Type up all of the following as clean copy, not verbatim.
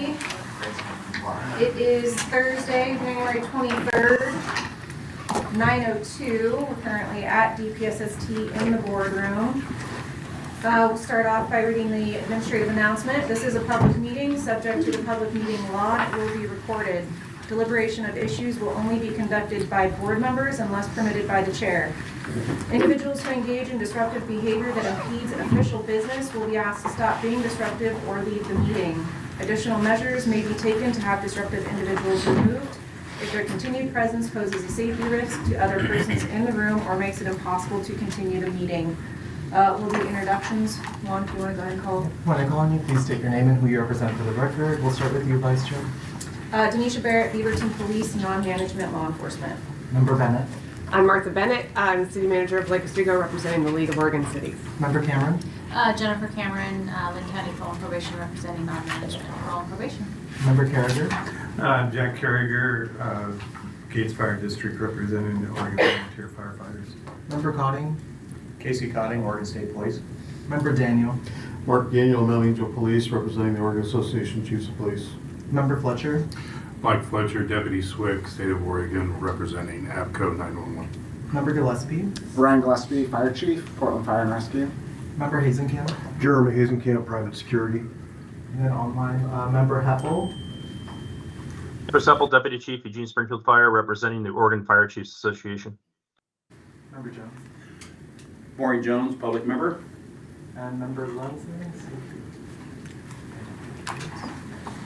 Committee. It is Thursday, January 23rd, 9:02. We're currently at DPSST in the boardroom. We'll start off by reading the administrative announcement. This is a public meeting, subject to the public meeting law. It will be recorded. Deliberation of issues will only be conducted by board members unless permitted by the chair. Individuals who engage in disruptive behavior that impedes official business will be asked to stop being disruptive or leave the meeting. Additional measures may be taken to have disruptive individuals removed if their continued presence poses a safety risk to other persons in the room or makes it impossible to continue the meeting. We'll do introductions. Juan, if you want to go ahead and call. When I call on you, please state your name and who you represent for the record. We'll start with you, Vice Chair. Denisha Barrett, Beaverton Police, Non-Management Law Enforcement. Member Bennett. I'm Martha Bennett. I'm the City Manager of Lake Oswego, representing the League of Oregon Cities. Member Cameron. Jennifer Cameron, Lynn County Patrol and Probation, representing non-management patrol and probation. Member Carriger. Jack Carriger, Gates Fire District, representing the Oregon Volunteer Firefighters. Member Cotting. Casey Cotting, Oregon State Police. Member Daniel. Mark Daniel, Mount Angel Police, representing the Oregon Association of Chiefs of Police. Member Fletcher. Mike Fletcher, Deputy SWIC, State of Oregon, representing APCO 911. Member Gillespie. Brian Gillespie, Fire Chief, Portland Fire and Rescue. Member Hazenkamp. Jeremy Hazenkamp, Private Security. And then online, Member Heppel. Chris Heppel, Deputy Chief, Eugene Springfield Fire, representing the Oregon Fire Chiefs Association. Member Jones. Maury Jones, Public Member. And Member Lunson.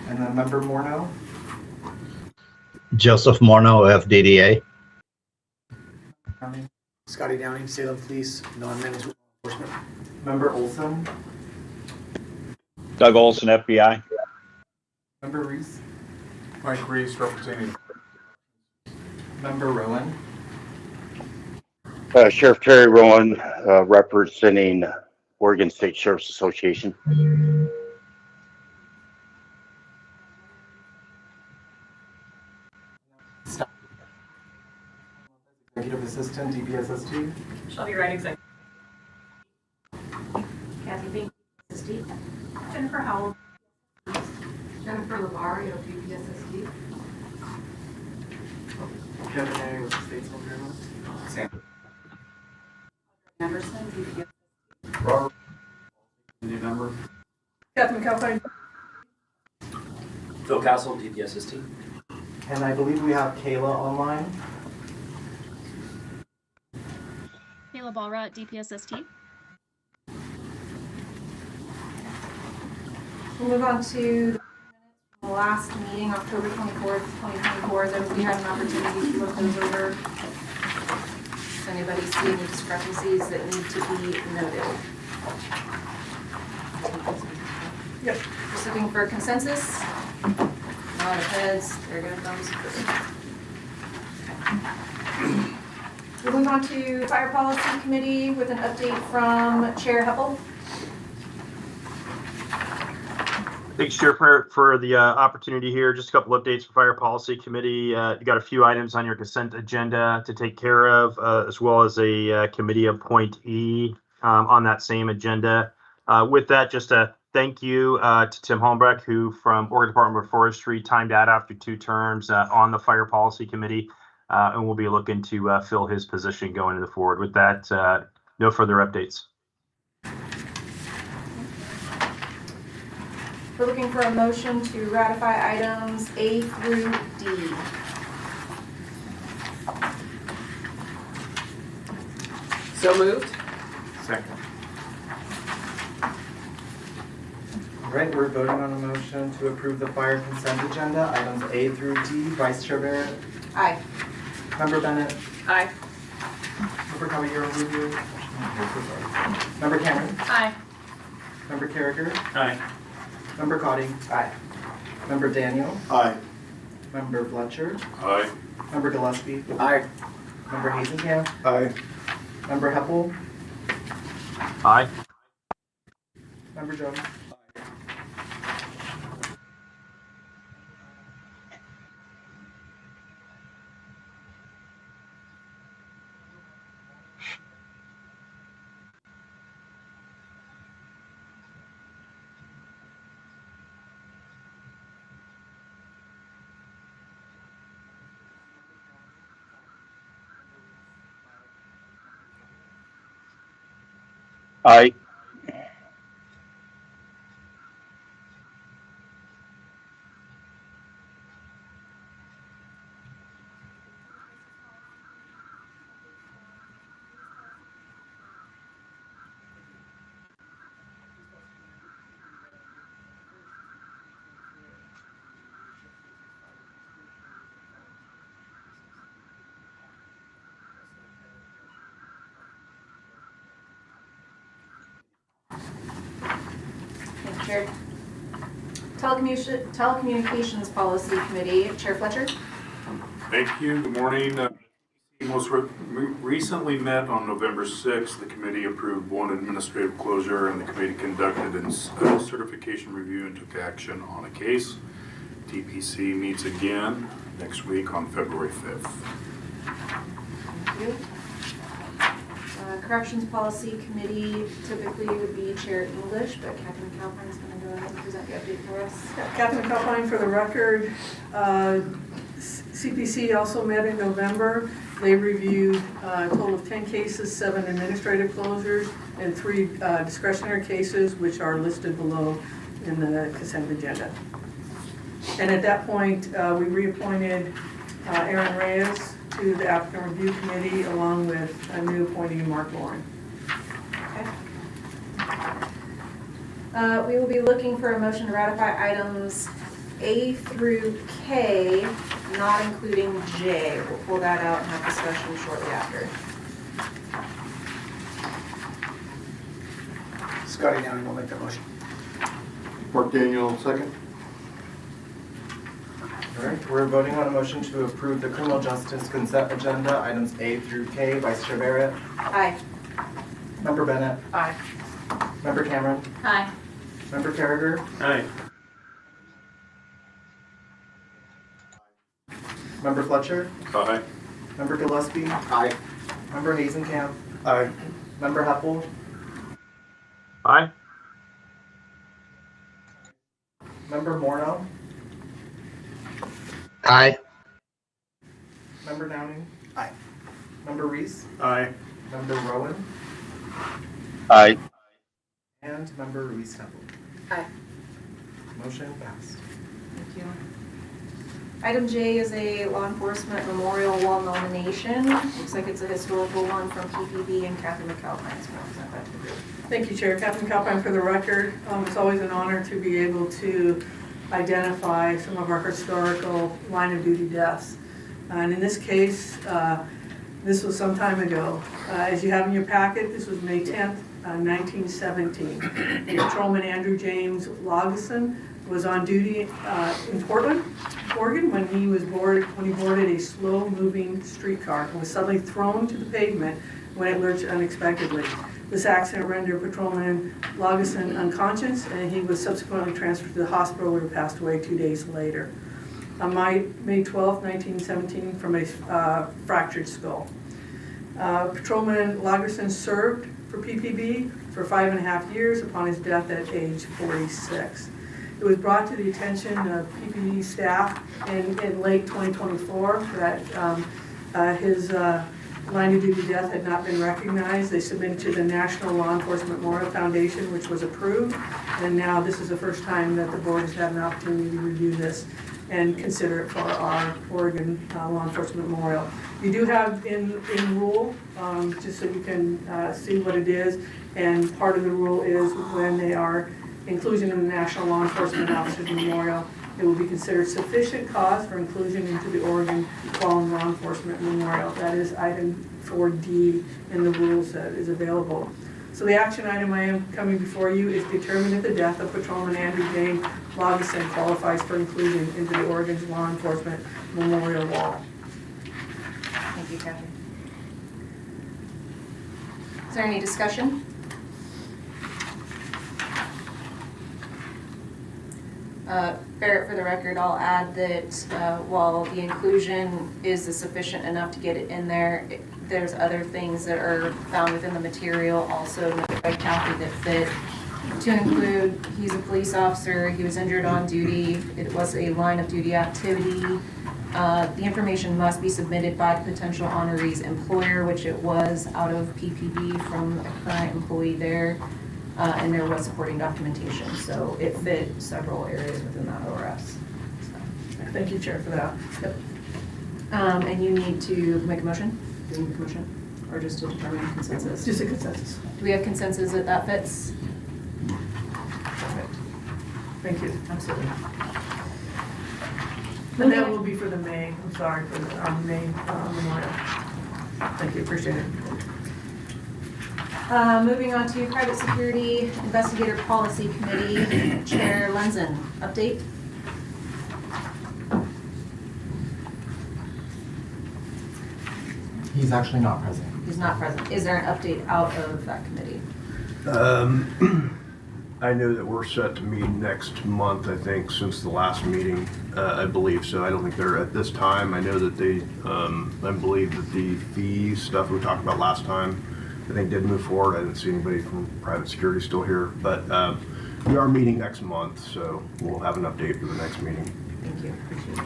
And then Member Morneau. Joseph Morneau, FDDA. Scotty Downing, Salem Police, non-management enforcement. Member Olson. Doug Olson, FBI. Member Reese. Mike Reese, representing. Member Rowan. Sheriff Terry Rowan, representing Oregon State Sheriff's Association. Executive Assistant, DPSST. Shelby Wright, Executive. Kathy Fink, SSD. Jennifer Howell. Jennifer Lavario, DPSSD. Kevin A. with the States Bureau. Sam. Anderson, DPSSD. Robert. New member. Catherine McAlpine. Phil Castle, DPSST. And I believe we have Kayla online. Kayla Ballra, DPSST. We'll move on to the last meeting, October 24th, 2024. Then we had an opportunity to look those over. Does anybody see any discrepancies that need to be noted? Yep. Just looking for consensus. A lot of heads. There go thumbs. We'll move on to Fire Policy Committee with an update from Chair Heppel. Thanks, Chair, for the opportunity here. Just a couple updates for Fire Policy Committee. You got a few items on your consent agenda to take care of, as well as a committee appointee on that same agenda. With that, just a thank you to Tim Holmbrecht, who from Oregon Department of Forestry timed out after 2 terms on the Fire Policy Committee, and we'll be looking to fill his position going into the forward. With that, no further updates. We're looking for a motion to ratify items A through D. So moved. Second. All right, we're voting on a motion to approve the fire consent agenda, items A through D. Vice Chair Barrett. Aye. Member Bennett. Aye. Member Caballero Rubio. Member Cameron. Aye. Member Carriger. Aye. Member Cotting. Aye. Member Daniel. Aye. Member Fletcher. Aye. Member Gillespie. Aye. Member Hazenkamp. Aye. Member Heppel. Aye. Member Jones. Aye. Thank you, Chair. Telecommunications Policy Committee, Chair Fletcher. Thank you. Good morning. Recently met on November 6th. The committee approved one administrative closure, and the committee conducted a certification review and took action on a case. TPC meets again next week on February 5th. Thank you. Corrections Policy Committee typically would be Chair English, but Captain Calpine is going to go ahead and present the update for us. Captain Calpine, for the record, CPC also met in November. They reviewed a total of 10 cases, 7 administrative closures, and 3 discretionary cases, which are listed below in the consent agenda. And at that point, we reappointed Aaron Reyes to the Applicant Review Committee, along with a new appointee, Mark Lauren. Okay. We will be looking for a motion to ratify items A through K, not including J. We'll pull that out and have discussion shortly after. Scotty Downing will make that motion. Mark Daniel, second. All right, we're voting on a motion to approve the criminal justice consent agenda, items A through K. Vice Chair Barrett. Aye. Member Bennett. Aye. Member Cameron. Aye. Member Carragher. Aye. Member Fletcher. Aye. Member Gillespie. Aye. Member Hazenkamp. Aye. Member Heppel. Aye. Member Morneau. Aye. Member Downing. Aye. Member Reese. Aye. Member Rowan. Aye. And Member Ruiz Temple. Aye. Motion passed. Thank you. Item J is a law enforcement memorial wall nomination. Looks like it's a historical one from PPB, and Kathy McAlpine is going to present that to the group. Thank you, Chair. Captain Calpine, for the record, it's always an honor to be able to identify some of our historical line of duty deaths. And in this case, this was some time ago. As you have in your packet, this was May 10th, 1917. Patrolman Andrew James Laugesen was on duty in Portland, Oregon, when he boarded a slow-moving streetcar and was suddenly thrown to the pavement when it lurched unexpectedly. This accident rendered Patrolman Laugesen unconscious, and he was subsequently transferred to the hospital where he passed away 2 days later. On May 12, 1917, from a fractured skull. Patrolman Laugesen served for PPB for 5.5 years upon his death at age 46. It was brought to the attention of PPB staff in late 2024 that his line of duty death had not been recognized. They submitted to the National Law Enforcement Memorial Foundation, which was approved, and now this is the first time that the board has had an opportunity to review this and consider it for our Oregon Law Enforcement Memorial. You do have in rule, just so you can see what it is, and part of the rule is when they are inclusion in the National Law Enforcement Officers Memorial, it will be considered sufficient cause for inclusion into the Oregon Fallen Law Enforcement Memorial. That is item 4D in the rules that is available. So the action item I am coming before you is determine if the death of Patrolman Andrew James Laugesen qualifies for inclusion into the Oregon's Law Enforcement Memorial Wall. Thank you, Kathy. Is there any discussion? Barrett, for the record, I'll add that while the inclusion is sufficient enough to get it in there, there's other things that are found within the material also noted by Kathy that fit to include. He's a police officer, he was injured on duty, it was a line of duty activity, The information must be submitted by the potential honoree's employer, which it was out of PPB from a current employee there, and there was supporting documentation, so it fit several areas within that ORS. Thank you, Chair, for that. Yep. And you need to make a motion? Do you make a motion? Or just to determine consensus? Just a consensus. Do we have consensus that fits? Perfect. Thank you. Absolutely. And that will be for the May, I'm sorry, for the May memorial. Thank you, appreciate it. Moving on to Private Security Investigator Policy Committee, Chair Lenzen, update? He's actually not present. He's not present. Is there an update out of that committee? I know that we're set to meet next month, I think, since the last meeting, I believe. So I don't think they're at this time. I know that they, I believe that the fee stuff we talked about last time, I think did move forward. I didn't see anybody from private security still here, but we are meeting next month, so we'll have an update for the next meeting. Thank you, appreciate it.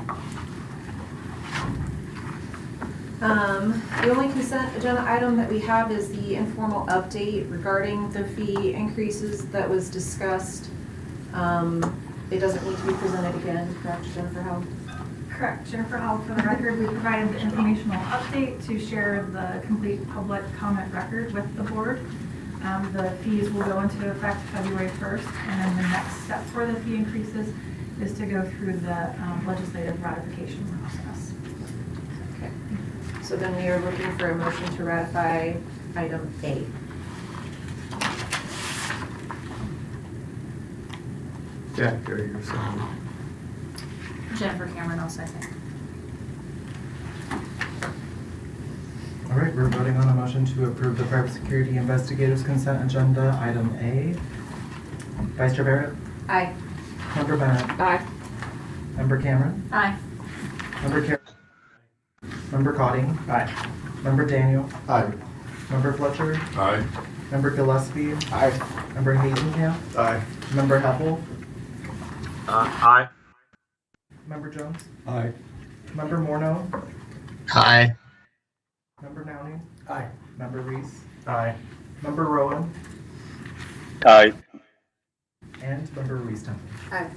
The only consent agenda item that we have is the informal update regarding the fee increases that was discussed. It doesn't need to be presented again, correct, Jennifer Howell? Correct. Jennifer Howell, for the record, we provided the informational update to share the complete public comment record with the board. The fees will go into effect February 1st, and then the next step for the fee increases is to go through the legislative ratification process. Okay. So then we are looking for a motion to ratify item A. Jack Carrier, second. Jennifer Cameron, I'll second. All right, we're voting on a motion to approve the Private Security Investigators Consent Agenda, item A. Vice Chair Barrett? Aye. Member Bennett? Aye. Member Cameron? Aye. Member Carey? Member Cotting? Aye. Member Daniel? Aye. Member Fletcher? Aye. Member Gillespie? Aye. Member Hazenkamp? Aye. Member Heppel? Aye. Member Jones? Aye. Member Morneau? Aye. Member Nowning? Aye. Member Reese? Aye. Member Rowan? Aye. And Member Reese Temple. Aye.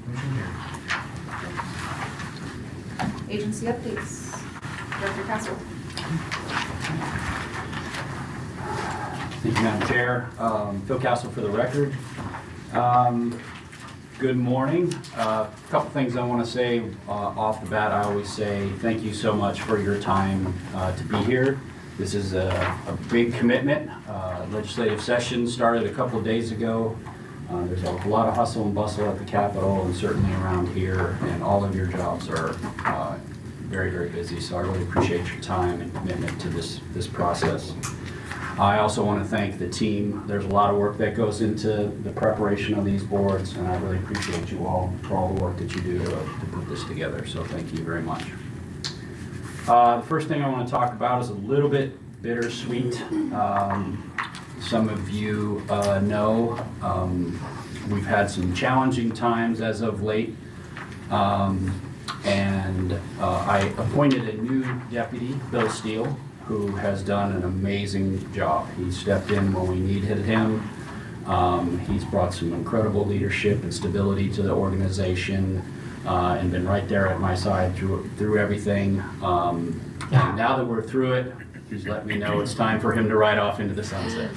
Motion carried. Agency updates. Director Castle. Thank you, Madam Chair. Phil Castle for the record. Good morning. A couple things I want to say off the bat. I always say thank you so much for your time to be here. This is a big commitment. Legislative session started a couple of days ago. There's a lot of hustle and bustle at the Capitol and certainly around here, and all of your jobs are very, very busy. So I really appreciate your time and commitment to this process. I also want to thank the team. There's a lot of work that goes into the preparation of these boards, and I really appreciate you all for all the work that you do to put this together. So thank you very much. The first thing I want to talk about is a little bit bittersweet. Some of you know we've had some challenging times as of late, and I appointed a new deputy, Bill Steele, who has done an amazing job. He stepped in when we needed him. He's brought some incredible leadership and stability to the organization, and been right there at my side through everything. And now that we're through it, he's let me know it's time for him to ride off into the sunset.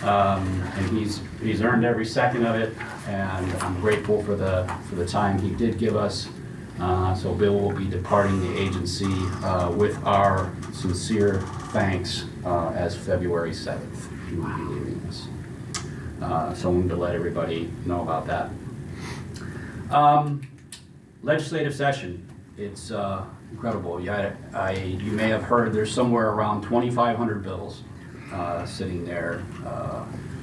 And he's earned every second of it, and I'm grateful for the time he did give us. So Bill will be departing the agency with our sincere thanks as February 7th. He will be leaving us. So I wanted to let everybody know about that. Legislative session. It's incredible. You may have heard there's somewhere around 2,500 bills sitting there.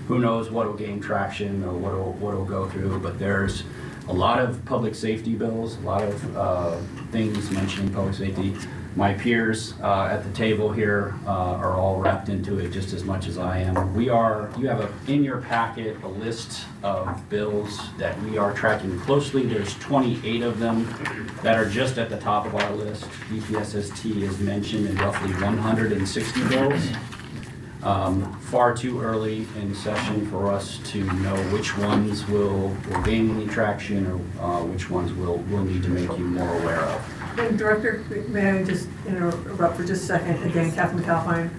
Who knows what will gain traction or what will go through, but there's a lot of public safety bills, a lot of things mentioning public safety. My peers at the table here are all wrapped into it just as much as I am. You have in your packet a list of bills that we are tracking closely. There's 28 of them that are just at the top of our list. DPSST is mentioned in roughly 160 bills. Far too early in session for us to know which ones will gain any traction or which ones we'll need to make you more aware of. And Director, may I just interrupt for just a second? Again, Catherine McAlpine.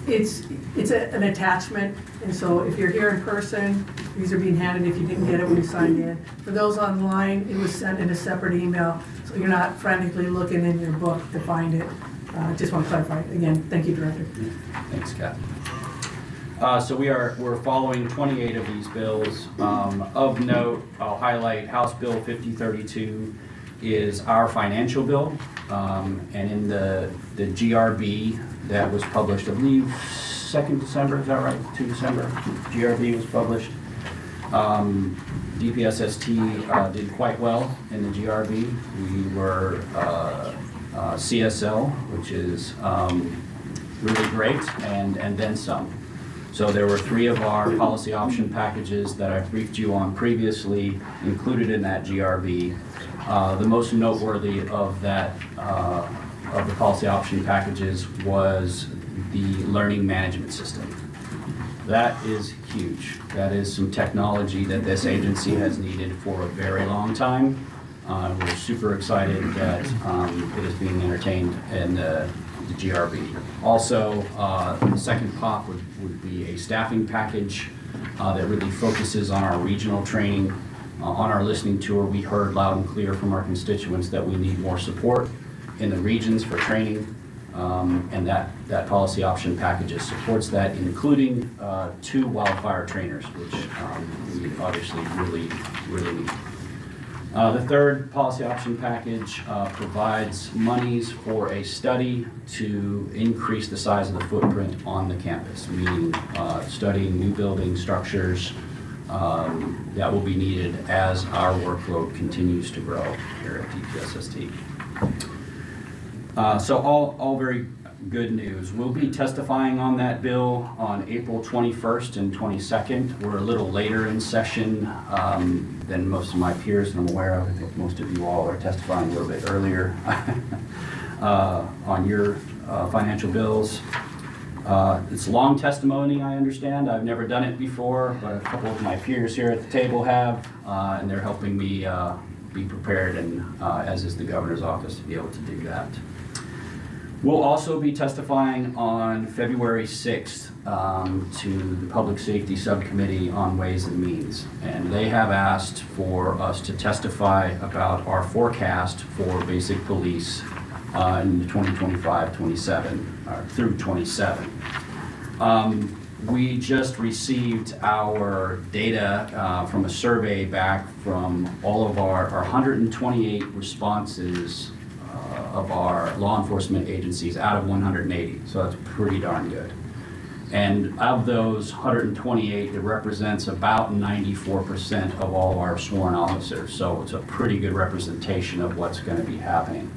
It's an attachment, and so if you're here in person, these are being handed if you didn't get it when you signed in. For those online, it was sent in a separate email, so you're not frantically looking in your book to find it. Just want to clarify. Again, thank you, Director. Thanks, Kat. So we're following 28 of these bills. Of note, I'll highlight House Bill 5032 is our financial bill, and in the GRB that was published, I believe 2nd December, is that right? 2 December, GRB was published. DPSST did quite well in the GRB. We were CSL, which is really great, and then some. So there were 3 of our policy option packages that I briefed you on previously included in that GRB. The most noteworthy of that, of the policy option packages was the learning management system. That is huge. That is some technology that this agency has needed for a very long time. We're super excited that it is being entertained in the GRB. Also, the second pop would be a staffing package that really focuses on our regional training. On our listening tour, we heard loud and clear from our constituents that we need more support in the regions for training, and that policy option package supports that, including 2 wildfire trainers, which we obviously really need. The third policy option package provides monies for a study to increase the size of the footprint on the campus, meaning studying new building structures that will be needed as our workload continues to grow here at DPSST. So all very good news. We'll be testifying on that bill on April 21st and 22nd. We're a little later in session than most of my peers that I'm aware of. I think most of you all are testifying a little bit earlier on your financial bills. It's long testimony, I understand. I've never done it before, but a couple of my peers here at the table have, and they're helping me be prepared, and as is the governor's office, to be able to do that. We'll also be testifying on February 6th to the Public Safety Subcommittee on Ways and Means, and they have asked for us to testify about our forecast for basic police in 2025-27 through 27. We just received our data from a survey back from all of our 128 responses of our law enforcement agencies out of 180, so that's pretty darn good. And of those 128, it represents about 94% of all our sworn officers, so it's a pretty good representation of what's going to be happening.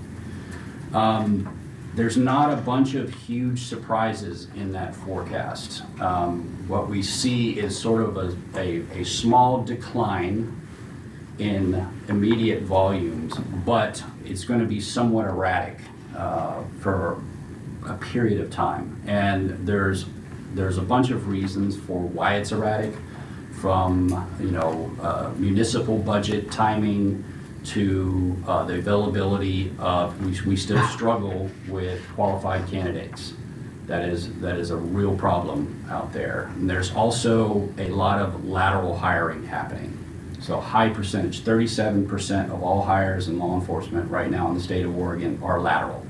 There's not a bunch of huge surprises in that forecast. What we see is sort of a small decline in immediate volumes, but it's going to be somewhat erratic for a period of time. And there's a bunch of reasons for why it's erratic, from municipal budget timing to the availability of, we still struggle with qualified candidates. That is a real problem out there. And there's also a lot of lateral hiring happening. So high percentage, 37% of all hires in law enforcement right now in the state of Oregon are lateral.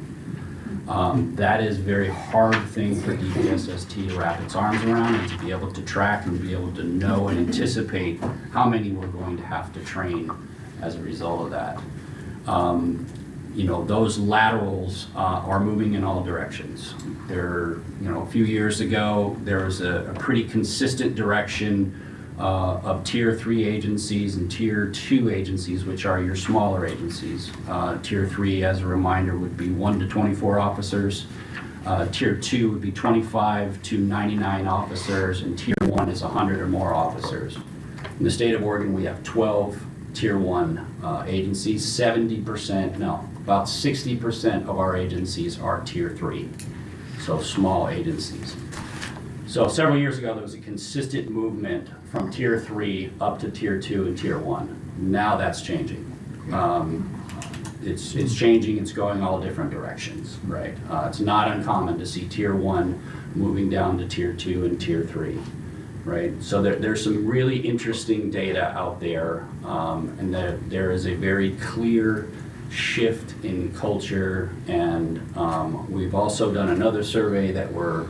That is a very hard thing for DPSST to wrap its arms around and to be able to track and be able to know and anticipate how many we're going to have to train as a result of that. Those laterals are moving in all directions. A few years ago, there was a pretty consistent direction of Tier 3 agencies and Tier 2 agencies, which are your smaller agencies. Tier 3, as a reminder, would be 1 to 24 officers. Tier 2 would be 25 to 99 officers, and Tier 1 is 100 or more officers. In the state of Oregon, we have 12 Tier 1 agencies. 70%, no, about 60% of our agencies are Tier 3, so small agencies. So several years ago, there was a consistent movement from Tier 3 up to Tier 2 and Tier 1. Now that's changing. It's changing, it's going all different directions, right? It's not uncommon to see Tier 1 moving down to Tier 2 and Tier 3, right? So there's some really interesting data out there, and there is a very clear shift in culture, and we've also done another survey that we're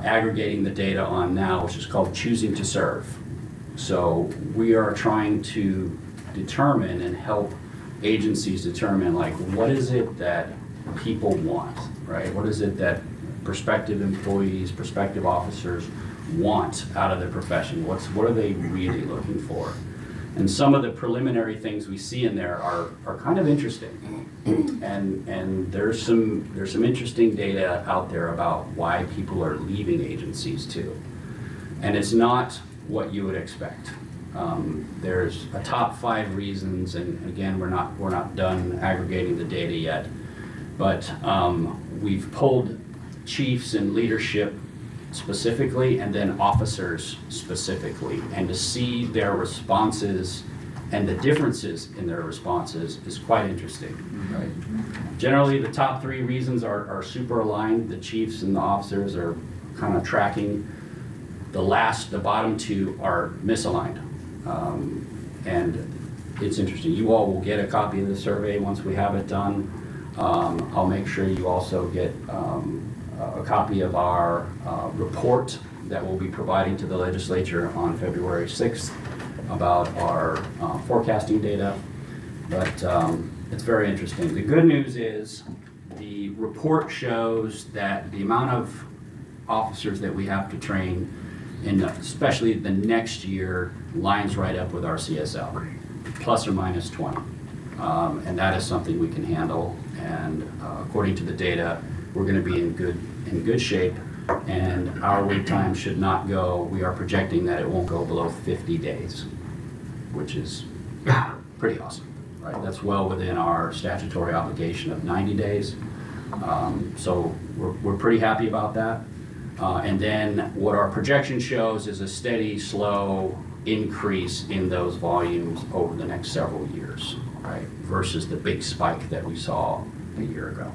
aggregating the data on now, which is called Choosing to Serve. So we are trying to determine and help agencies determine, like, what is it that people want, right? What is it that prospective employees, prospective officers want out of their profession? What are they really looking for? And some of the preliminary things we see in there are kind of interesting. And there's some interesting data out there about why people are leaving agencies too. And it's not what you would expect. There's a top 5 reasons, and again, we're not done aggregating the data yet, but we've pulled chiefs and leadership specifically, and then officers specifically, and to see their responses and the differences in their responses is quite interesting, right? Generally, the top 3 reasons are super aligned. The chiefs and the officers are kind of tracking. The bottom 2 are misaligned. And it's interesting. You all will get a copy of the survey once we have it done. I'll make sure you also get a copy of our report that we'll be providing to the legislature on February 6th about our forecasting data. But it's very interesting. The good news is the report shows that the amount of officers that we have to train, especially the next year, lines right up with our CSL, plus or minus 20. And that is something we can handle. And according to the data, we're going to be in good shape, and our wait time should not go. We are projecting that it won't go below 50 days, which is pretty awesome, right? That's well within our statutory obligation of 90 days. So we're pretty happy about that. And then what our projection shows is a steady, slow increase in those volumes over the next several years, right? Versus the big spike that we saw a year ago.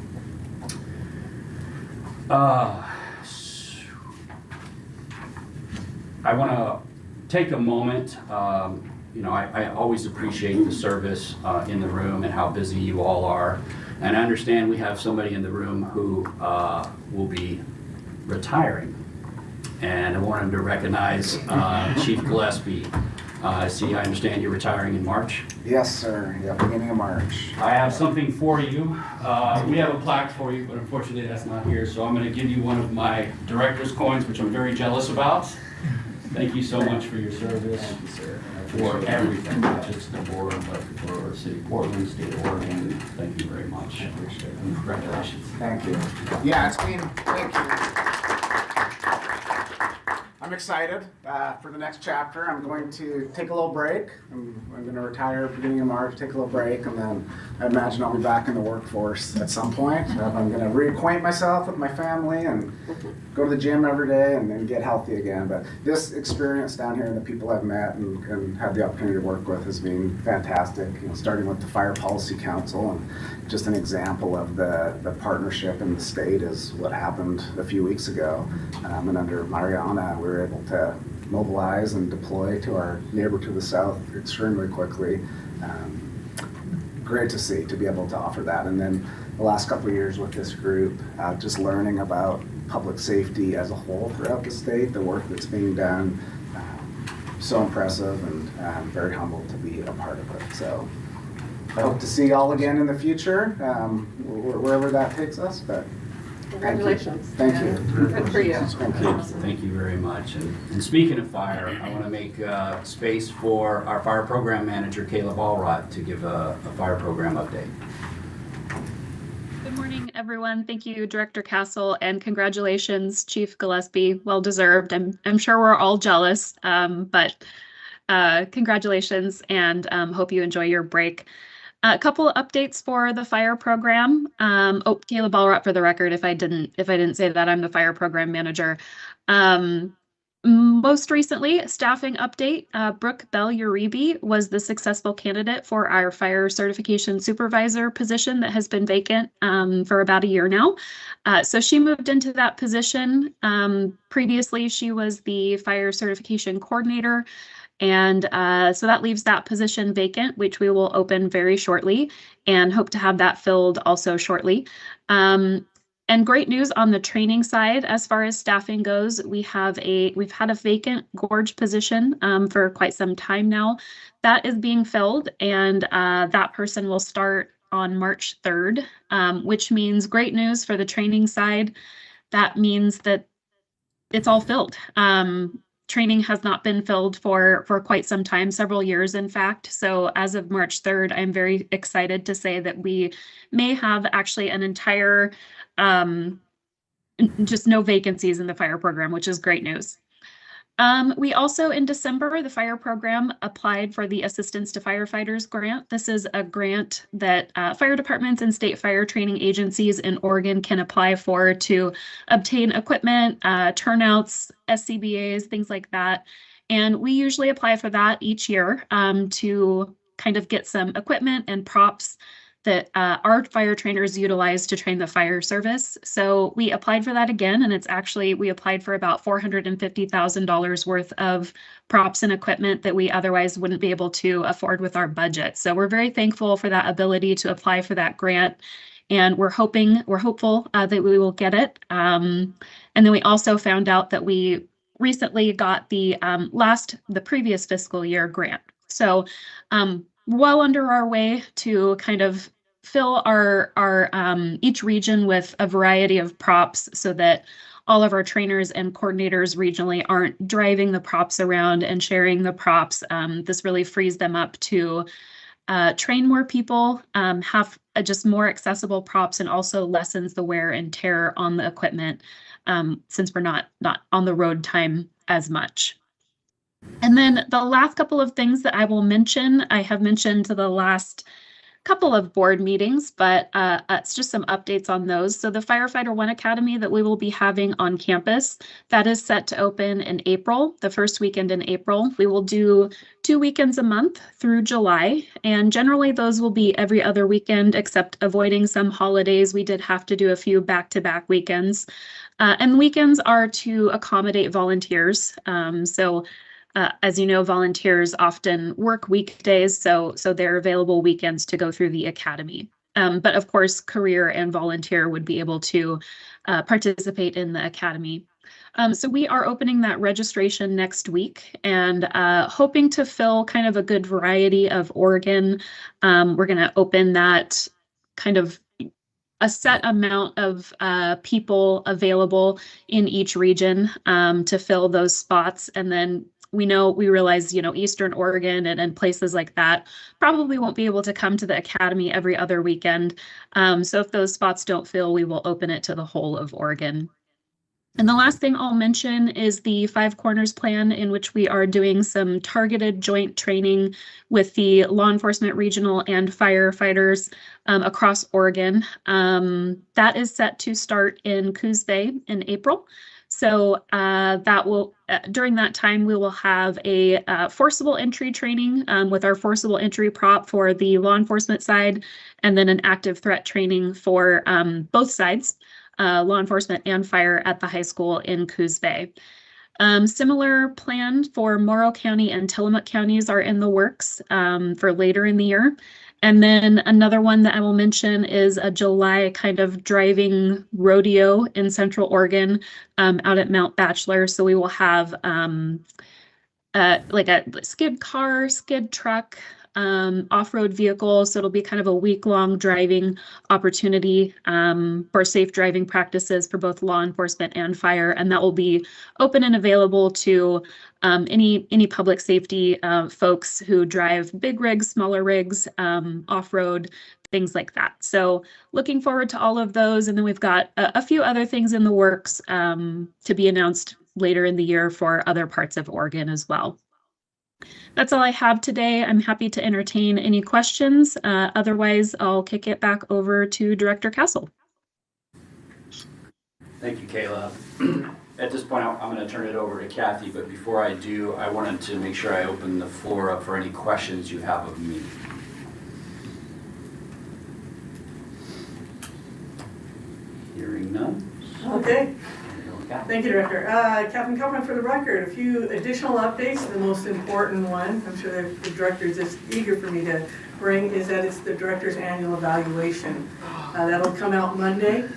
I want to take a moment. I always appreciate the service in the room and how busy you all are. And I understand we have somebody in the room who will be retiring. And I wanted to recognize Chief Gillespie. I understand you're retiring in March. Yes, sir. Yeah, beginning of March. I have something for you. We have a plaque for you, but unfortunately that's not here. So I'm going to give you one of my director's coins, which I'm very jealous about. Thank you so much for your service. Thank you, sir. For everything, not just the board, but for City of Portland, State of Oregon. Thank you very much. I appreciate it. And congratulations. Thank you. Yeah, thank you. I'm excited for the next chapter. I'm going to take a little break. I'm going to retire beginning of March, take a little break, and then I imagine I'll be back in the workforce at some point. I'm going to reacquaint myself with my family and go to the gym every day and get healthy again. But this experience down here and the people I've met and had the opportunity to work with has been fantastic. Starting with the Fire Policy Council, and just an example of the partnership in the state is what happened a few weeks ago. And under Mariana, we were able to mobilize and deploy to our neighbor to the south extremely quickly. Great to see, to be able to offer that. And then the last couple of years with this group, just learning about public safety as a whole throughout the state, the work that's being done, so impressive, and I'm very humbled to be a part of it. So I hope to see y'all again in the future, wherever that takes us. But Congratulations. Thank you. Good for you. Thank you very much. And speaking of fire, I want to make space for our fire program manager, Caleb Allrott, to give a fire program update. Good morning, everyone. Thank you, Director Castle, and congratulations, Chief Gillespie. Well deserved. I'm sure we're all jealous, but congratulations, and hope you enjoy your break. A couple of updates for the fire program. Caleb Allrott, for the record, if I didn't say that, I'm the fire program manager. Most recently, staffing update, Brooke Bell-Uribe was the successful candidate for our fire certification supervisor position that has been vacant for about a year now. So she moved into that position. Previously, she was the fire certification coordinator. And so that leaves that position vacant, which we will open very shortly and hope to have that filled also shortly. And great news on the training side, as far as staffing goes, we've had a vacant gorge position for quite some time now. That is being filled, and that person will start on March 3rd, which means great news for the training side. That means that it's all filled. Training has not been filled for quite some time, several years, in fact. So as of March 3rd, I'm very excited to say that we may have actually an entire just no vacancies in the fire program, which is great news. We also, in December, the fire program applied for the Assistance to Firefighters grant. This is a grant that fire departments and state fire training agencies in Oregon can apply for to obtain equipment, turnouts, SCBAs, things like that. And we usually apply for that each year to kind of get some equipment and props that our fire trainers utilize to train the fire service. So we applied for that again, and we applied for about $450,000 worth of props and equipment that we otherwise wouldn't be able to afford with our budget. So we're very thankful for that ability to apply for that grant, and we're hopeful that we will get it. And then we also found out that we recently got the previous fiscal year grant. So well under our way to kind of fill our each region with a variety of props so that all of our trainers and coordinators regionally aren't driving the props around and sharing the props. This really frees them up to train more people, have just more accessible props, and also lessens the wear and tear on the equipment since we're not on the road time as much. And then the last couple of things that I will mention, I have mentioned to the last couple of board meetings, but it's just some updates on those. So the Firefighter One Academy that we will be having on campus, that is set to open in April, the first weekend in April. We will do 2 weekends a month through July, and generally those will be every other weekend except avoiding some holidays. We did have to do a few back-to-back weekends. And weekends are to accommodate volunteers. As you know, volunteers often work weekdays, so they're available weekends to go through the academy. But of course, career and volunteer would be able to participate in the academy. So we are opening that registration next week and hoping to fill kind of a good variety of Oregon. We're going to open that kind of a set amount of people available in each region to fill those spots, and then we realize, Eastern Oregon and places like that probably won't be able to come to the academy every other weekend. So if those spots don't fill, we will open it to the whole of Oregon. And the last thing I'll mention is the Five Corners plan, in which we are doing some targeted joint training with the law enforcement regional and firefighters across Oregon. That is set to start in Coos Bay in April. So during that time, we will have a forcible entry training with our forcible entry prop for the law enforcement side, and then an active threat training for both sides, law enforcement and fire at the high school in Coos Bay. Similar plan for Morrow County and Tillamook counties are in the works for later in the year. And then another one that I will mention is a July kind of driving rodeo in Central Oregon out at Mount Bachelor. So we will have like a skid car, skid truck, off-road vehicles. So it'll be kind of a week-long driving opportunity for safe driving practices for both law enforcement and fire. And that will be open and available to any public safety folks who drive big rigs, smaller rigs, off-road, things like that. So looking forward to all of those. And then we've got a few other things in the works to be announced later in the year for other parts of Oregon as well. That's all I have today. I'm happy to entertain any questions. Otherwise, I'll kick it back over to Director Castle. Thank you, Kayla. At this point, I'm going to turn it over to Kathy, but before I do, I wanted to make sure I open the floor up for any questions you have of me. Hearing none. Okay. Thank you, Director. Captain Kaufman, for the record, a few additional updates. The most important one, I'm sure the Director is just eager for me to bring, is that it's the Director's annual evaluation. That'll come out Monday.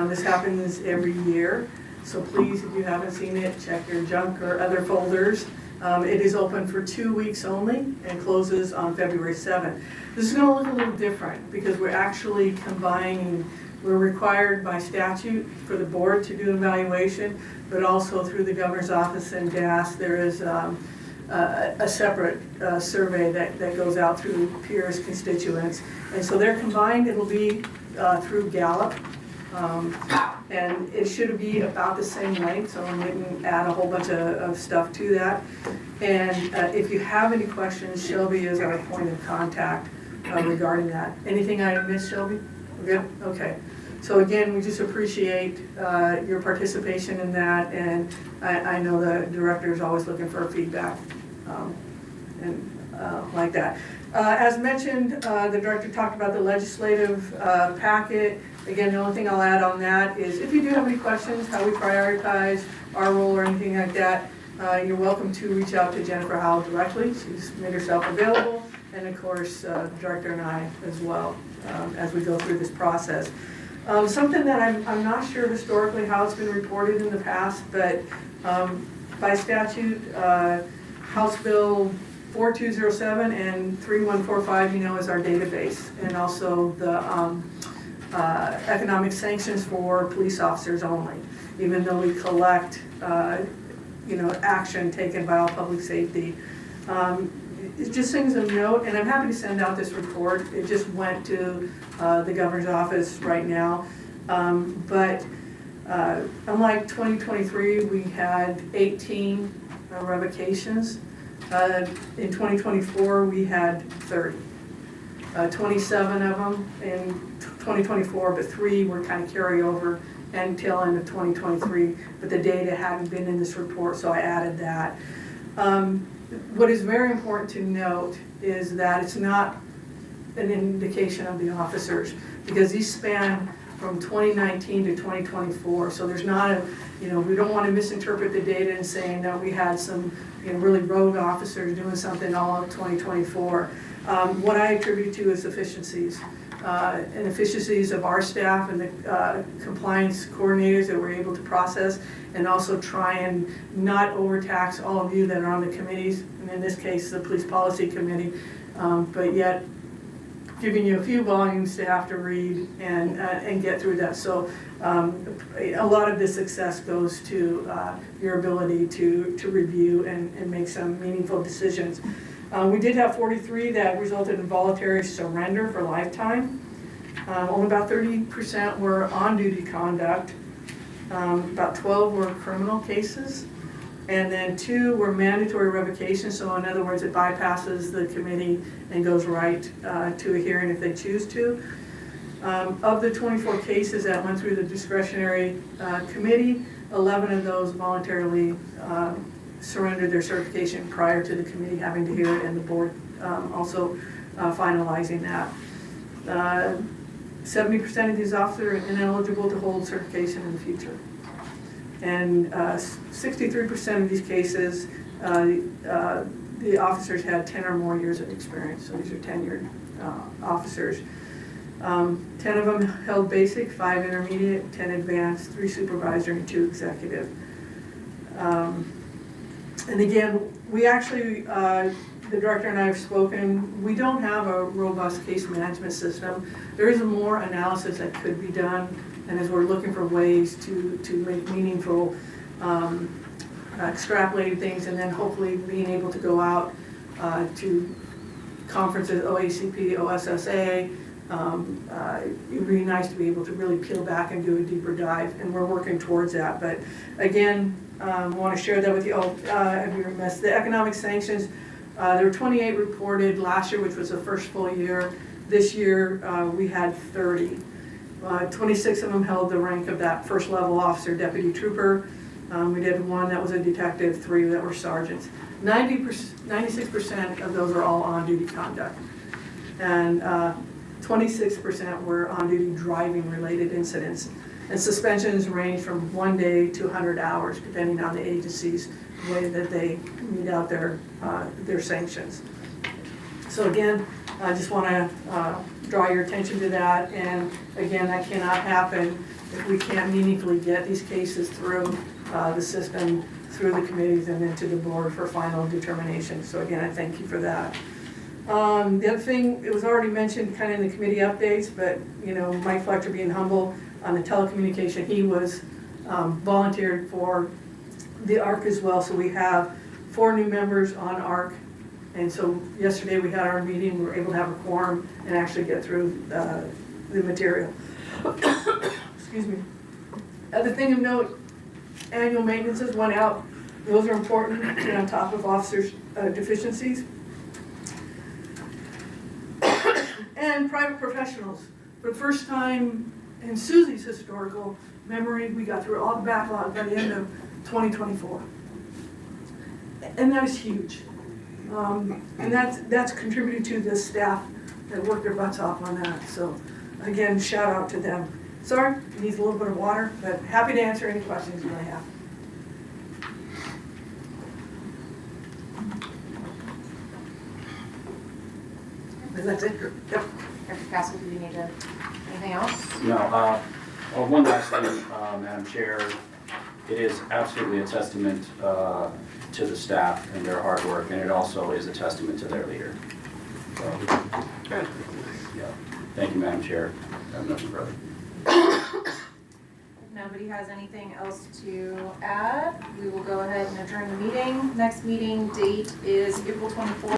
This happens every year. So please, if you haven't seen it, check your junk or other folders. It is open for 2 weeks only and closes on February 7th. This is going to look a little different because we're actually combining. We're required by statute for the board to do an evaluation, but also through the governor's office and DAS, there is a separate survey that goes out through peers, constituents. And so they're combined. It'll be through Gallup. And it should be about the same length, so I didn't add a whole bunch of stuff to that. And if you have any questions, Shelby is our point of contact regarding that. Anything I missed, Shelby? We're good? Okay. So again, we just appreciate your participation in that, and I know the Director is always looking for feedback and like that. As mentioned, the Director talked about the legislative packet. Again, the only thing I'll add on that is if you do have any questions, how we prioritize our role or anything like that, you're welcome to reach out to Jennifer Howell directly. She's made herself available, and of course, the Director and I as well as we go through this process. Something that I'm not sure historically how it's been reported in the past, but by statute, House Bill 4207 and 3145, you know, is our database, and also the economic sanctions for police officers only, even though we collect, you know, action taken by all public safety. It's just things of note, and I'm happy to send out this report. It just went to the governor's office right now. But unlike 2023, we had 18 revocations. In 2024, we had 30. 27 of them in 2024, but 3 were kind of carryover until end of 2023. But the data hadn't been in this report, so I added that. What is very important to note is that it's not an indication of the officers, because these span from 2019 to 2024. So there's not a, you know, we don't want to misinterpret the data and saying that we had some, you know, really rogue officers doing something all of 2024. What I attribute to is efficiencies. And efficiencies of our staff and the compliance coordinators that we're able to process, and also try and not overtax all of you that are on the committees, and in this case the Police Policy Committee, but yet giving you a few volumes to have to read and get through that. So a lot of the success goes to your ability to review and make some meaningful decisions. We did have 43 that resulted in voluntary surrender for lifetime. Only about 30% were on-duty conduct. About 12 were criminal cases. And then 2 were mandatory revocation. So in other words, it bypasses the committee and goes right to a hearing if they choose to. Of the 24 cases that went through the discretionary committee, 11 of those voluntarily surrendered their certification prior to the committee having to hear it, and the board also finalizing that. 70% of these officers are ineligible to hold certification in the future. And 63% of these cases, the officers had 10 or more years of experience, so these are tenured officers. 10 of them held basic, 5 intermediate, 10 advanced, 3 supervisory, and 2 executive. And again, we actually the director and I have spoken, we don't have a robust case management system. There is more analysis that could be done, and as we're looking for ways to make meaningful extrapolating things, and then hopefully being able to go out to conferences, OACP, OSSA. It would be nice to be able to really peel back and do a deeper dive, and we're working towards that. But again, I want to share that with you. I'd be remiss. The economic sanctions, there were 28 reported last year, which was the first full year. This year, we had 30. 26 of them held the rank of that first level officer, deputy trooper. We did one that was a detective, 3 that were sergeants. 96% of those are all on-duty conduct. And 26% were on-duty driving-related incidents. And suspensions range from 1 day to 100 hours, depending on the agency's way that they mete out their sanctions. So again, I just want to draw your attention to that. And again, that cannot happen if we can't meaningfully get these cases through the system, through the committees, and into the board for final determination. So again, I thank you for that. The other thing, it was already mentioned kind of in the committee updates, but you know, Mike Fletcher being humble on the telecommunication, he was volunteered for the ARC as well. So we have 4 new members on ARC. And so yesterday we had our meeting, we were able to have a quorum and actually get through the material. Excuse me. Other thing of note, annual maintenances went out. Those are important to get on top of officers' deficiencies. And private professionals. For the first time in Susie's historical memory, we got through all the backlog by the end of 2024. And that is huge. And that's contributed to the staff that worked their butts off on that. So again, shout out to them. Sorry, needs a little bit of water, but happy to answer any questions you may have. And that's it. Yep. Director Castle, do you need anything else? No, well, one last thing, Madam Chair. It is absolutely a testament to the staff and their hard work, and it also is a testament to their leader. So, Good. Yeah. Thank you, Madam Chair. I have nothing further. If nobody has anything else to add, we will go ahead and adjourn the meeting. Next meeting date is April 24th.